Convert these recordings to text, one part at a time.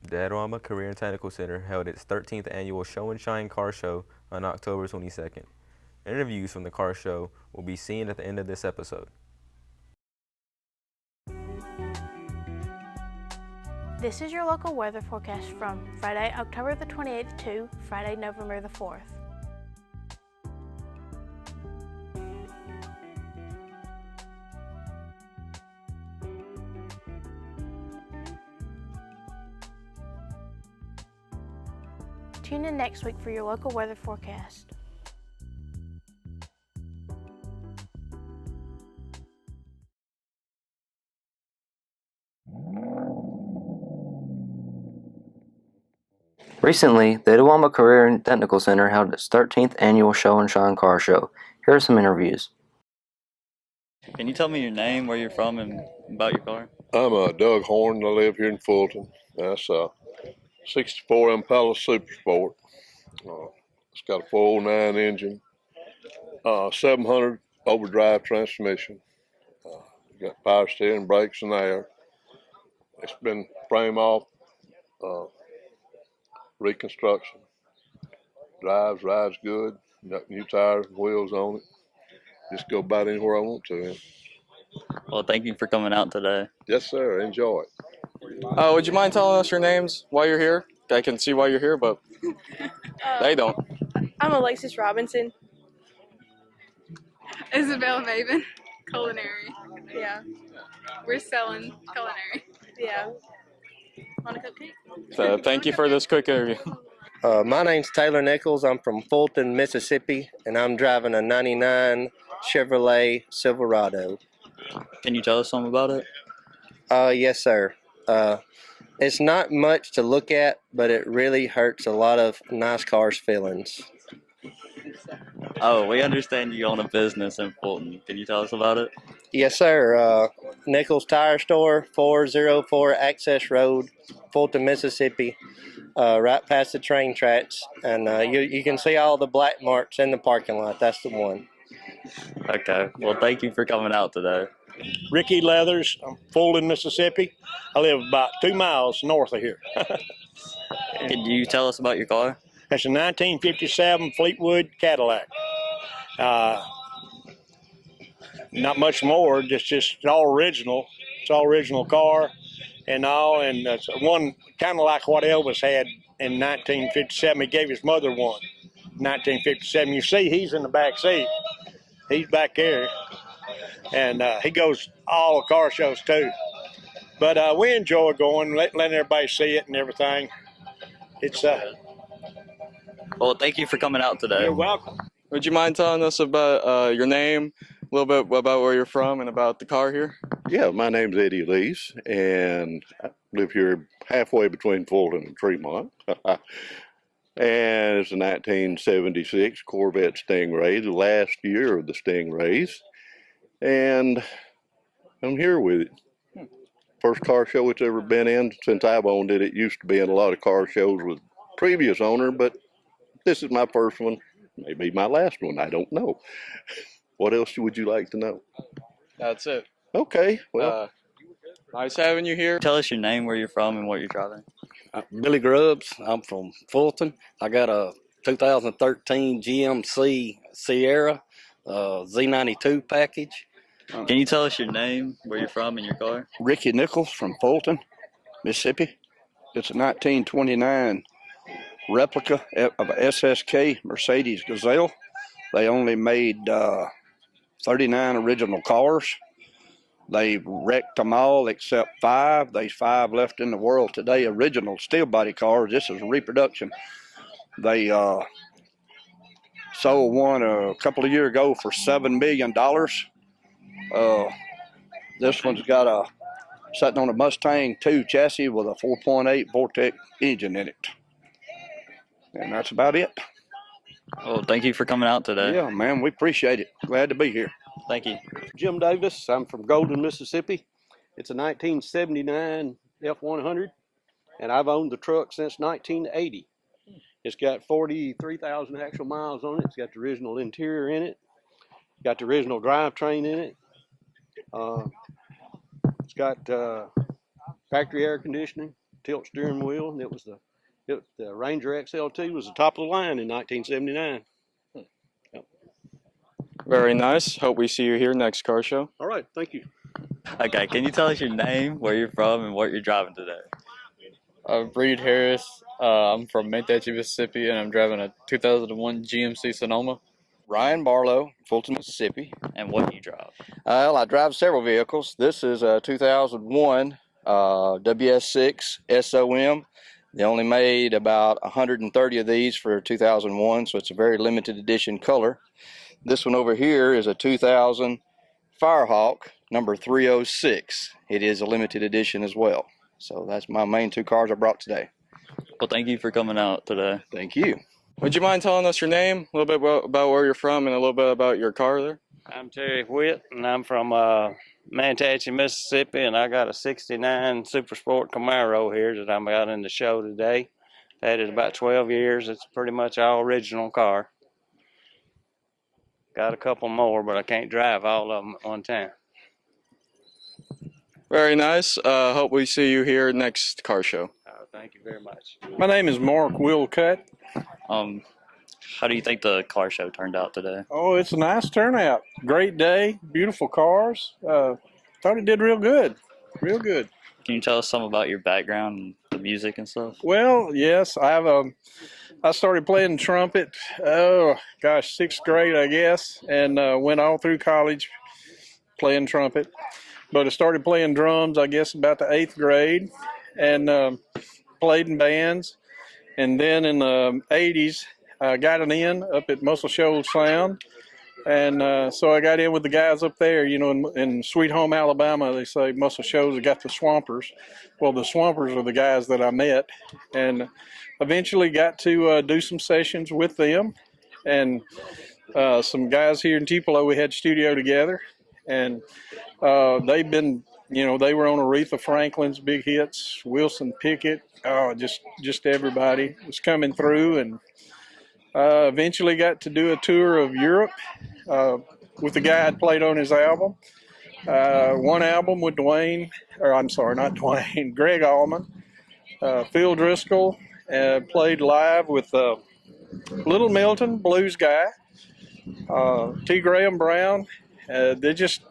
The Itawamba Career and Technical Center held its 13th annual Show and Shine Car Show on October 22nd. Interviews from the car show will be seen at the end of this episode. This is your local weather forecast from Friday, October the 28th to Friday, November the 4th. Tune in next week for your local weather forecast. Recently, the Itawamba Career and Technical Center held its 13th annual Show and Shine Car Show. Here are some interviews. Can you tell me your name, where you're from, and about your car? I'm Doug Horn. I live here in Fulton. That's a 64 Impala Super Sport. It's got a 409 engine, 700 overdrive transmission. Got power steering, brakes, and air. It's been frame off, reconstruction. Rides good. Got new tires and wheels on it. Just go about anywhere I want to. Well, thank you for coming out today. Yes, sir. Enjoy it. Would you mind telling us your names while you're here? I can see why you're here, but they don't. I'm Alexis Robinson. Isabel Maven, culinary. Yeah. We're selling culinary. Yeah. Want a cupcake? So thank you for this quick interview. My name's Taylor Nichols. I'm from Fulton, Mississippi, and I'm driving a 99 Chevrolet Silverado. Can you tell us something about it? Yes, sir. It's not much to look at, but it really hurts a lot of nice cars' feelings. Oh, we understand you own a business in Fulton. Can you tell us about it? Yes, sir. Nichols Tire Store, 404 Access Road, Fulton, Mississippi, right past the train tracks. And you can see all the black marks in the parking lot. That's the one. Okay. Well, thank you for coming out today. Ricky Leathers. I'm Fulton, Mississippi. I live about 2 miles north of here. Can you tell us about your car? That's a 1957 Fleetwood Cadillac. Not much more, just all original. It's all original car and all, and it's one kind of like what Elvis had in 1957. He gave his mother one, 1957. You see, he's in the back seat. He's back there, and he goes all the car shows too. But we enjoy going, letting everybody see it and everything. It's Well, thank you for coming out today. You're welcome. Would you mind telling us about your name, a little bit about where you're from, and about the car here? Yeah, my name's Eddie Lease, and I live here halfway between Fulton and Tremont. And it's a 1976 Corvette Stingray, the last year of the Stingrays. And I'm here with it. First car show it's ever been in since I've owned it. It used to be in a lot of car shows with previous owner, but this is my first one. Maybe my last one. I don't know. What else would you like to know? That's it. Okay. Well, Nice having you here. Tell us your name, where you're from, and what you're driving. Billy Grubbs. I'm from Fulton. I got a 2013 GMC Sierra Z92 package. Can you tell us your name, where you're from, and your car? Ricky Nichols from Fulton, Mississippi. It's a 1929 replica of a SSK Mercedes Gazelle. They only made 39 original cars. They wrecked them all except 5. There's 5 left in the world today, original steel body cars. This is a reproduction. They sold one a couple of years ago for $7 million. This one's got a sitting on a Mustang 2 chassis with a 4.8 Vortec engine in it. And that's about it. Well, thank you for coming out today. Yeah, man, we appreciate it. Glad to be here. Thank you. Jim Davis. I'm from Golden, Mississippi. It's a 1979 F100, and I've owned the truck since 1980. It's got 43,000 actual miles on it. It's got the original interior in it. Got the original drivetrain in it. It's got factory air conditioning, tilt steering wheel, and the Ranger XLT was the top of the line in 1979. Very nice. Hope we see you here next car show. All right, thank you. Okay, can you tell us your name, where you're from, and what you're driving today? Reed Harris. I'm from MSACTE, Mississippi, and I'm driving a 2001 GMC Sonoma. Ryan Barlow, Fulton, Mississippi. And what do you drive? Well, I drive several vehicles. This is a 2001 WS6 SOM. They only made about 130 of these for 2001, so it's a very limited edition color. This one over here is a 2000 Firehawk number 306. It is a limited edition as well. So that's my main two cars I brought today. Well, thank you for coming out today. Thank you. Would you mind telling us your name, a little bit about where you're from, and a little bit about your car there? I'm Terry Whitt, and I'm from MSACTE, Mississippi, and I got a 69 Super Sport Camaro here that I'm out in the show today. I've had it about 12 years. It's pretty much all original car. Got a couple more, but I can't drive all of them at one time. Very nice. Hope we see you here next car show. Thank you very much. My name is Mark Willcutt. How do you think the car show turned out today? Oh, it's a nice turnout. Great day, beautiful cars. Thought it did real good. Real good. Can you tell us some about your background and the music and stuff? Well, yes, I started playing trumpet, sixth grade, I guess, and went all through college playing trumpet. But I started playing drums, I guess, about the 8th grade, and played in bands. And then in the 80s, I got an in up at Muscle Shoals Sound. And so I got in with the guys up there, you know, in Sweet Home, Alabama. They say Muscle Shoals, they got the Swampers. Well, the Swampers are the guys that I met. And eventually got to do some sessions with them. And some guys here in Tupelo, we had studio together. And they've been, you know, they were on Aretha Franklin's big hits, Wilson Pickett, just everybody was coming through, and eventually got to do a tour of Europe with the guy I'd played on his album. One album with Greg Allman, Phil Driscoll, played live with Little Milton, blues guy, T. Graham Brown. They just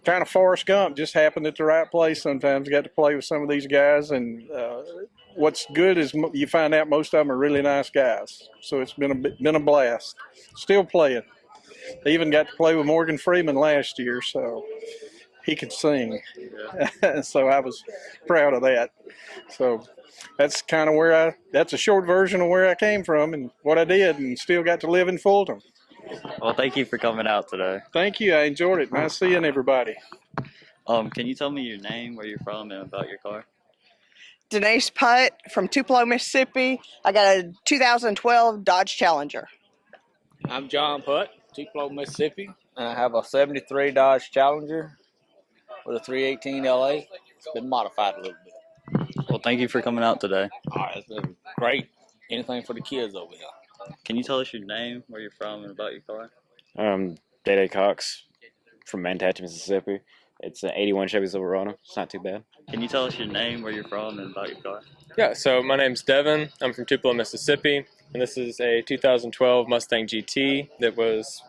kind of Forrest Gump, just happened at the right place sometimes. Got to play with some of these guys, and what's good is you find out most of them are really nice guys. So it's been a blast. Still playing. They even got to play with Morgan Freeman last year, so he could sing. Yeah. So I was proud of that. So that's kind of that's a short version of where I came from and what I did, and still got to live in Fulton. Well, thank you for coming out today. Thank you. I enjoyed it. Nice seeing everybody. Can you tell me your name, where you're from, and about your car? Denise Putt from Tupelo, Mississippi. I got a 2012 Dodge Challenger. I'm John Putt, Tupelo, Mississippi. And I have a 73 Dodge Challenger with a 318 LA. It's been modified a little bit. Well, thank you for coming out today. All right, it's been great. Anything for the kids over here. Can you tell us your name, where you're from, and about your car? Day Cox from MSACTE, Mississippi. It's an 81 Chevy Silverado. It's not too bad. Can you tell us your name, where you're from, and about your car? Yeah, so my name's Devin. I'm from Tupelo, Mississippi, and this is a 2012 Mustang GT that was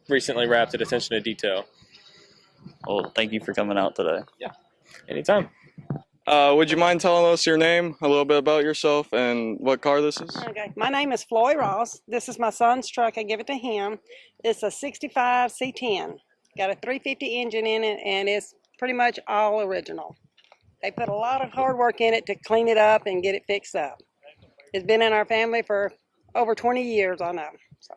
recently wrapped at attention to detail. Well, thank you for coming out today. Yeah, anytime. Would you mind telling us your name, a little bit about yourself, and what car this is? Okay, my name is Floyd Ross. This is my son's truck. I give it to him. It's a 65 C10. Got a 350 engine in it, and it's pretty much all original. They put a lot of hard work in it to clean it up and get it fixed up. It's been in our family for over 20 years, I know. So.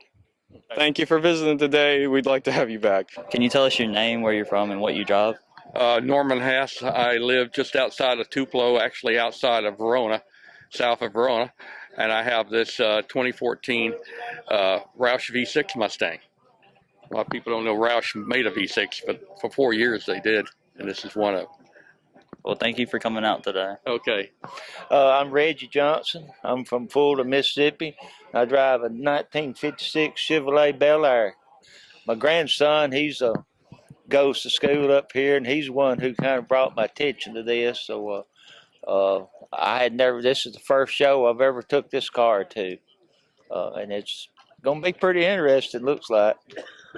Thank you for visiting today. We'd like to have you back. Can you tell us your name, where you're from, and what you drive? Norman Hess. I live just outside of Tupelo, actually outside of Verona, south of Verona, and I have this 2014 Roush V6 Mustang. A lot of people don't know Roush made a V6, but for 4 years they did, and this is one of them. Well, thank you for coming out today. Okay. I'm Reggie Johnson. I'm from Fulton, Mississippi. I drive a 1956 Chevrolet Bel Air. My grandson, goes to school up here, and he's one who kind of brought my attention to this. So I had never. This is the first show I've ever took this car to, and it's gonna be pretty interesting. Looks like.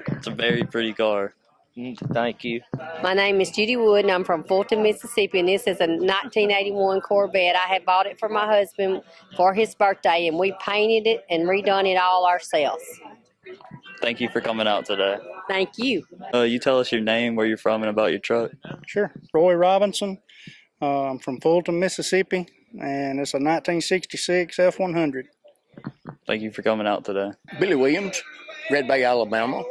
It's a very pretty car. Thank you. My name is Judy Wood, and I'm from Fulton, Mississippi, and this is a 1981 Corvette. I had bought it for my husband for his birthday, and we painted it and redone it all ourselves. Thank you for coming out today. Thank you. You tell us your name, where you're from, and about your truck. Sure. Roy Robinson. I'm from Fulton, Mississippi, and it's a 1966 F100. Thank you for coming out today. Billy Williams, Red Bay, Alabama.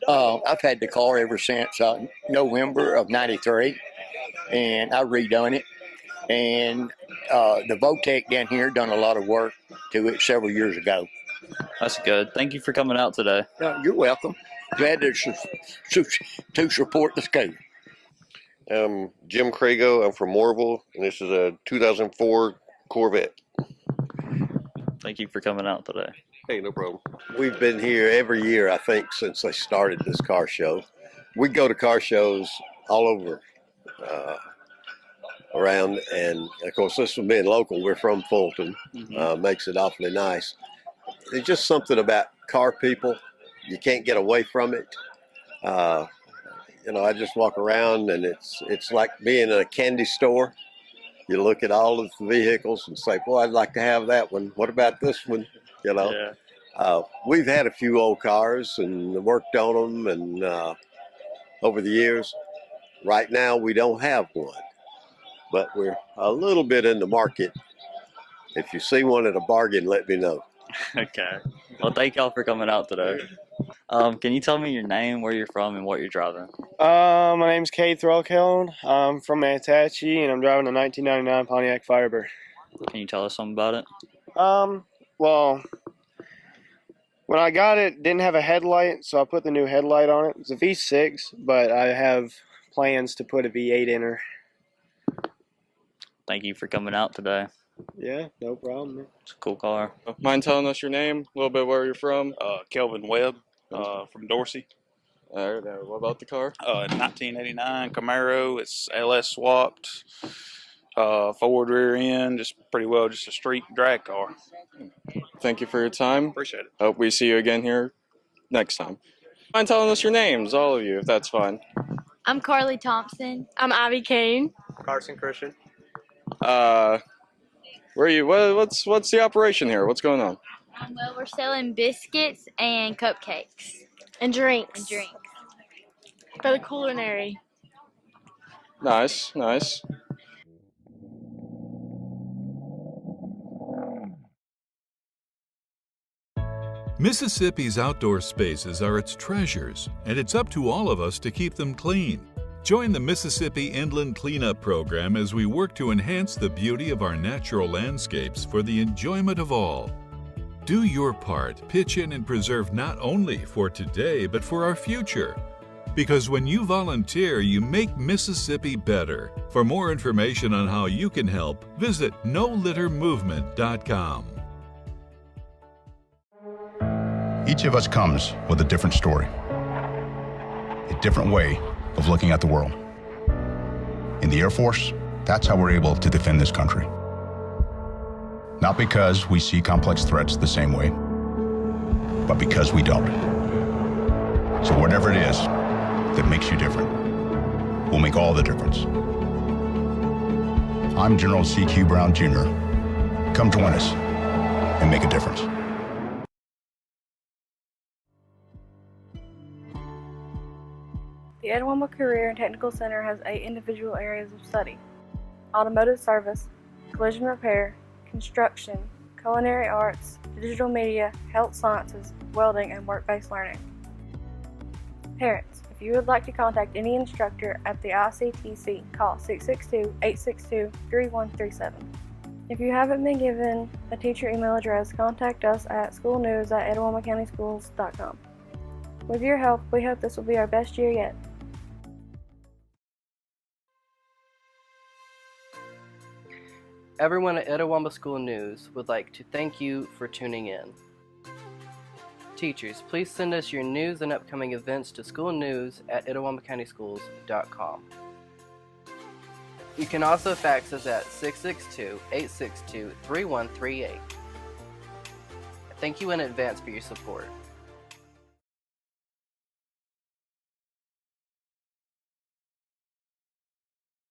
I've had the car ever since November of '93, and I redone it. And the Votech down here done a lot of work to it several years ago. That's good. Thank you for coming out today. You're welcome. Glad to support the school. Jim Crago. I'm from Moorville, and this is a 2004 Corvette. Thank you for coming out today. Hey, no problem. We've been here every year, I think, since they started this car show. We go to car shows all over around, and of course, this one being local, we're from Fulton, makes it awfully nice. There's just something about car people. You can't get away from it. I just walk around, and it's like being in a candy store. You look at all of the vehicles and say, boy, I'd like to have that one. What about this one? Yeah. We've had a few old cars and worked on them, and over the years. Right now, we don't have one, but we're a little bit in the market. If you see one at a bargain, let me know. Okay. Well, thank y'all for coming out today. Can you tell me your name, where you're from, and what you're driving? My name's Cade Threlkeld. I'm from Manatachee, and I'm driving a 1999 Pontiac Firebird. Can you tell us something about it? Well, when I got it, it didn't have a headlight, so I put the new headlight on it. It's a V6, but I have plans to put a V8 in her. Thank you for coming out today. Yeah, no problem, man. It's a cool car. Mind telling us your name, a little bit where you're from? Kelvin Webb from Dorsey. All right, what about the car? 1989 Camaro. It's LS swapped, forward rear end, just pretty well just a street drag car. Thank you for your time. Appreciate it. Hope we see you again here next time. Mind telling us your names, all of you, if that's fine. I'm Carly Thompson. I'm Ivy Kane. Carson Christian. Where are you? What's the operation here? What's going on? Well, we're selling biscuits and cupcakes. And drinks. And drinks. For the culinary. Nice, nice. Mississippi's outdoor spaces are its treasures, and it's up to all of us to keep them clean. Join the Mississippi Inland Cleanup Program as we work to enhance the beauty of our natural landscapes for the enjoyment of all. Do your part, pitch in and preserve not only for today, but for our future. Because when you volunteer, you make Mississippi better. For more information on how you can help, visit NoLitterMovement.com. Each of us comes with a different story, a different way of looking at the world. In the Air Force, that's how we're able to defend this country. Not because we see complex threats the same way, but because we don't. So whatever it is that makes you different will make all the difference. I'm General C.Q. Brown Jr. Come join us and make a difference. The Itawamba Career and Technical Center has 8 individual areas of study: automotive service, collision repair, construction, culinary arts, digital media, health sciences, welding, and work-based learning. Parents, if you would like to contact any instructor at the ICTC, call 662-862-3137. If you haven't been given a teacher email address, contact us at schoolnews@EtawambaCountySchools.com. With your help, we hope this will be our best year yet. Everyone at Itawamba School News would like to thank you for tuning in. Teachers, please send us your news and upcoming events to schoolnews@EtawambaCountySchools.com. You can also fax us at 662-862-3138. Thank you in advance for your support.